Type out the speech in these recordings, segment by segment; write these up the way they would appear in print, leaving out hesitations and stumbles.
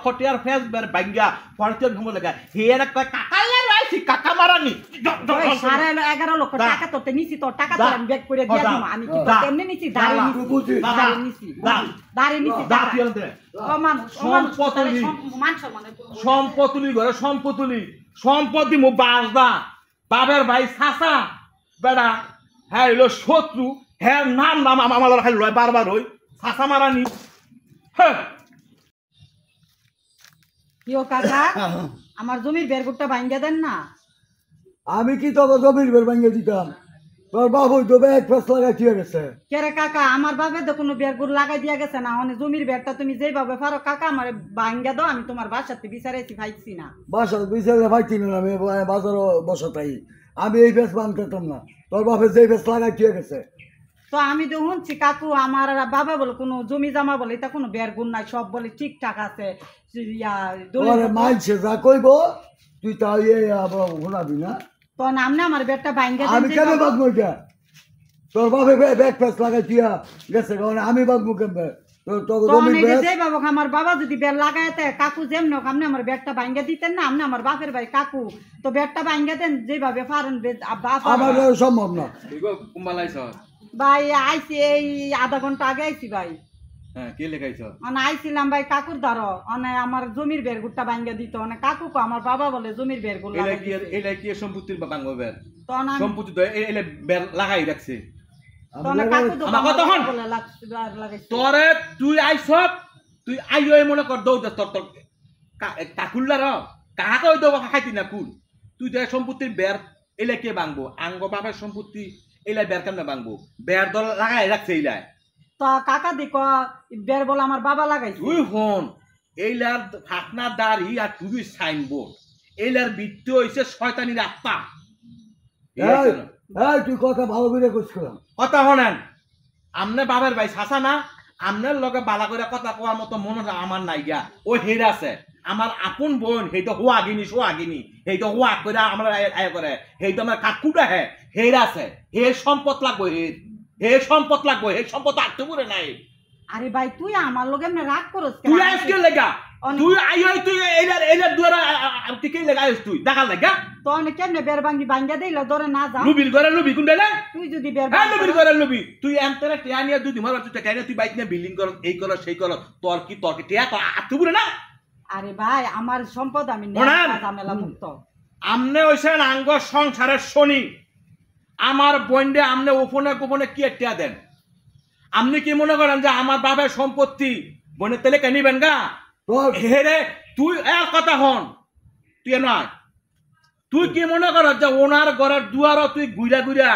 খটিয়ার face বের বাঙ্গা পড়তে ঘুমো লাগা হেয়ার একটা কাকালার রাইছি কাকা মারানি সাড়ে 11 লক্ষ টাকা তোতে নিছি তোর টাকা তো আমি ব্যাক করে দিয়া দিমু আমি কি তোতে এমনি নিছি দাঁড়ি নিছি ও সম্পতুলি ঘরে সম্পত্তি মু বাসদা বাবের ভাই চাচা বেড়া হ্যাঁ হইলো শত্রু হ্যাঁ নাম আমার খালি লয় বারবার হই চাচা মারানি কিও কাকা আমার জমির বেরগুটটা ভাঙ্গা দেন না আমি কি তোকে জমির বের ভাঙ্গে দিতাম তোর বাবু তো ব্যাগ ফেস লাগাই দিয়ে গেছে কেরে কাকা আমার বাপে তো কোনো বেরগুর লাগাই দিয়া গেছে না মানে জমির বেরটা তুমি যেভাবে পারো কাকা আমার ভাঙ্গা দাও আমি তোমার বাসাতে বিচারাইছি পাইছি না বাসা বিচারে পাইছি না আমি বাজারও বসাতাই আমি এই ফেস বানতাম না তোর বাপে যে ফেস লাগাই দিয়ে গেছে তো আমি তো শুনছি কাকু আমার বাবা বলে কোনো জমি জমা বলে এটা কোনো বেরগুন নাই সব বলে ঠিকঠাক আছে মাইছে যা কইব তুই তাই শোনাবি না তো নামনে আমার বেরটা ভাঙ্গা আমি কেন বাগবো এটা তোর বাপে ব্যাগ ফেস লাগাই দিয়া গেছে কারণ আমি বাগবো কেমবে আমার বাবা যদি বের লাগাইতে কাকু যেমন আপনি আমার বেরটা ভাঙ্গা দিতেন না আপনি আমার বাপের ভাই কাকু তো বেরটা ভাঙ্গা দেন যেভাবে পারেন আমার সম্ভব না ভাই আইছি এই আধা ঘন্টা আগে আইছি ভাই আইছিলাম ভাই কাকুর দ্বারা আমার জমির বের গুটটা ভাঙ্গা দিত কাকু আমার বাবা বলে জমির বের গুলো সম্পত্তির ভাঙবো বের তখন সম্পত্তি তো বের লাগাই রাখছে তোরে তুই আইস তুই আইও মনে কর দৌড় তোর তোর কাকুল্লার কাহাকে ওই দেবো খাইতি না কুল তুই তো সম্পত্তির বের এলে কে ভাঙবো আঙ্গ বাবার সম্পত্তি এলাই বের কেমনে ভাঙবো বের দল লাগাই রাখছে এইলাই তো কাকা দিক বের বলে আমার বাবা লাগাইছে তুই হন এইলার আপনার দাঁড়ি আর তুই সাইনবোর্ড এইলার বৃত্তি হইছে শয়তানির আত্মা তুই কথা ভালো করে করছিলাম কথা শোনেন আমনে বাবার ভাই চাচা না আমনের লগে বালা করে কথা কোয়ার মতো মনে আমার নাই গিয়া ও হের আছে আমার আপন বোন সেইটো হোয়াগিনি সোহাগিনী সেইটো হোয়া করে আমার আয় করে সেইটো আমার কাকুটা হে হের আছে হে সম্পদ লাগবো হে সম্পদ লাগবো হে সম্পদ আটতে পড়ে নাই আরে ভাই তুই আমার লগে এমনি রাগ করস তুই আজকে লেগা তুই আইও তুই এইলার দুয়ারা টিকে লাগাইস তুই দেখা লাগা তো অনেক কেমনে বের ভাঙ্গি ভাঙ্গা দেইলা ধরে না যা লুবির করে লুবি কোন দেলা তুই যদি বের লুবির করে লুবি তুই এমতরা টিয়ানিয়া দুই দিমার তুই টিয়ানিয়া তুই বাইক নিয়ে বিল্ডিং কর এই কর সেই কর তোর কি টিয়া তো আটতে পড়ে না আরে ভাই আমার সম্পদ আমি ঝামেলা মুক্ত আমনে হইছেন আঙ্গ সংসারের শনি আমার বন্ডে আমনে ওপনে গোপনে কি টিয়া দেন আপনি কি মনে করেন যে আমার বাবার সম্পত্তি বোনের তেলে কে নিবেন গা হেরে তুই এক কথা হন তুই নয় তুই কি মনে কর যে ওনার ঘরের দুয়ারও তুই গুইরা গুইরা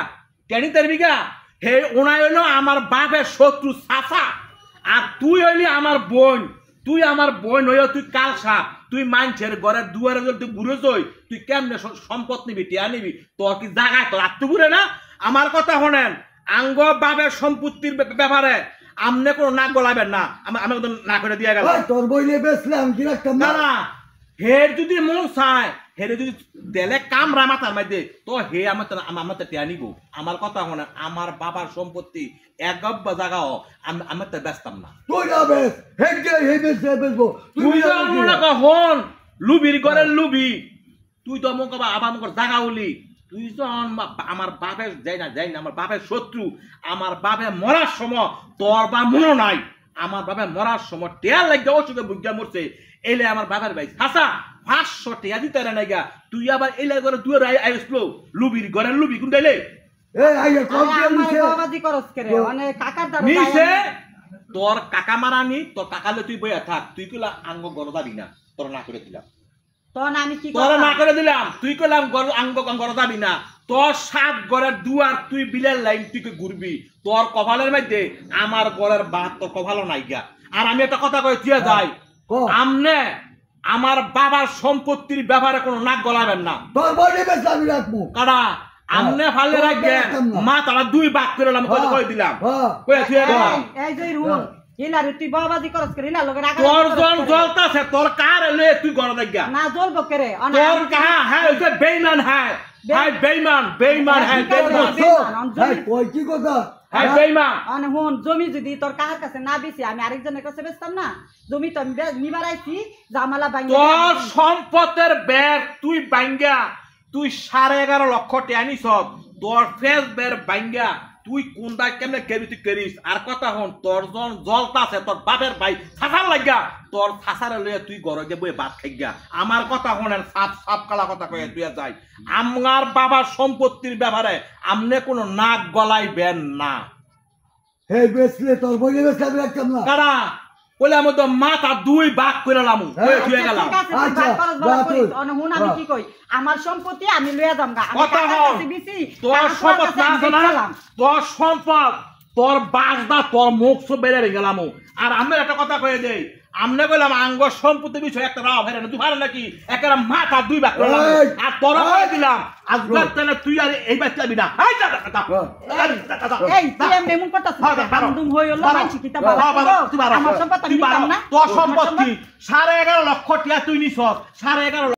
কেনি তারবি গা হে ওনাই হইল আমার বাপের শত্রু চাচা আর তুই হইলি আমার বোন তুই আমার বোন হইয়া তুই কাল সাপ তুই মানছের ঘরের দুয়ারে তুই ঘুরে যাই তুই কেমনে সম্পদ নিবি টিয়া নিবি তোর কি জায়গায় তোর আত্ম ঘুরে না আমার কথা শোনেন আঙ্গ বাবের সম্পত্তির ব্যাপারে আমনে কোনো নাক গলাবেন না আমি না করে দিয়ে গেল তোর বইলে বেচলাম কি রাখতাম না হের যদি মন চায় হেরে যদি দেলে কামরা মাথার মধ্যে তো হে আমার তো টিয়া নিব আমার কথা শোনেন আমার বাবার সম্পত্তি এক গব্বা জায়গাও আমার তো ব্যস্তাম না তুই না বেশ হে বেচবো তুই তো মনে কর হন লুবির ঘরের লুবি তুই তো মনে কর আবার মনে কর জায়গা হলি তুই তো আমার বাপের যাই না আমার বাপের শত্রু আমার বাপে মরার সময় তোর বা মনো নাই আমার বাপে মরার সময় টেয়া লাগে অসুখে বুঝা মরছে এলে আমার বাপের ভাই হাসা 500 টেয়া দিতে নাই গা তুই আবার এলে করে তুই আইসলো লুবির ঘরের লুবি কোন দিলে তোর কাকা মারানি তোর কাকালে তুই বইয়া থাক তুই কইলা আঙ্গ গড় যাবি না তোর না করে দিলাম তোর না করে দিলাম তুই কইলাম আঙ্গ গড় যাবি না তোর 7 ঘরের দুয়ার তুই বিলের লাইন তুই ঘুরবি তোর কপালের মধ্যে আমার ঘরের বাদ তোর কপালও নাই গা আর আমি একটা কথা কই তুই যাই আমনে আমার বাবার সম্পত্তির ব্যাপারে কোনো নাক গলাবেন না তোর বডি বেশ আমি রাখবো কারা আমনে ফালে রাখবেন মা তারা 2 ভাগ করে আমি কই দিলাম কই তুই এই যে রুল ইলারে তুই বাবাজি করস করে ইলা লগে রাখা তোর জন জ্বলতাছে তোর কার এলে তুই গড় দেখা না জ্বলবো করে তোর কাহা হ্যাঁ ওই বেঈমান হ্যাঁ বেঈমান হ্যাঁ কই কি কথা হ্যাঁ বেঈমান মানে হুন জমি যদি তোর কাহার কাছে না বেশি আমি আরেকজনের কাছে বেচতাম না জমি তো আমি নিবার আইছি জামালা ভাঙ্গা তোর সম্পদের ব্যাগ তুই বাঙ্গা তুই 11.5 লক্ষ টাকা নিছ তোর ফেস বের বাঙ্গা তুই কোনটা কেমনে কেবি তুই করিস আর কথা হন তোর জন জলতা আছে তোর বাপের ভাই ছাসার লাগা তোর ছাসারে লইয়া তুই ঘরে গিয়ে বই ভাত খাইগা আমার কথা হনেন সাপ সাপ কালা কথা কয়ে তুই যাই আমার বাবার সম্পত্তির ব্যাপারে আমনে কোনো নাক গলাইবেন না হে বেচলে তোর বইয়ে বেচলে আমি রাখতাম না কারা বলে আমি তো মাথা দুই ভাগ করে লামু হয়ে গেলাম আচ্ছা, হুন আমি কি কই আমার সম্পত্তি আমি লইয়া যাম গা কথা হল তোর সম্পদ না আছে না তোর সম্পদ তোর বাগদা তোর মুখ সব বেড়ে গেলাম আর আমি একটা কথা কয়ে দেই আমনে কইলাম আঙ্গ সম্পত্তি বিষয় একটা রাও ভেরে না তুই ভালো নাকি একটা মাথা দুই ভাগ করে লামু আর তোর কয়ে দিলাম আজকাল তাহলে তুই আর এই বাচ্চাবি না এই এই তুই এমন এমন করতাছিস হামদুম হইল মানছি কিতা আমার সম্পত্তি আমি নিতাম না তোর সম্পত্তি 11.5 লক্ষ টাকা তুই নিছস 11.5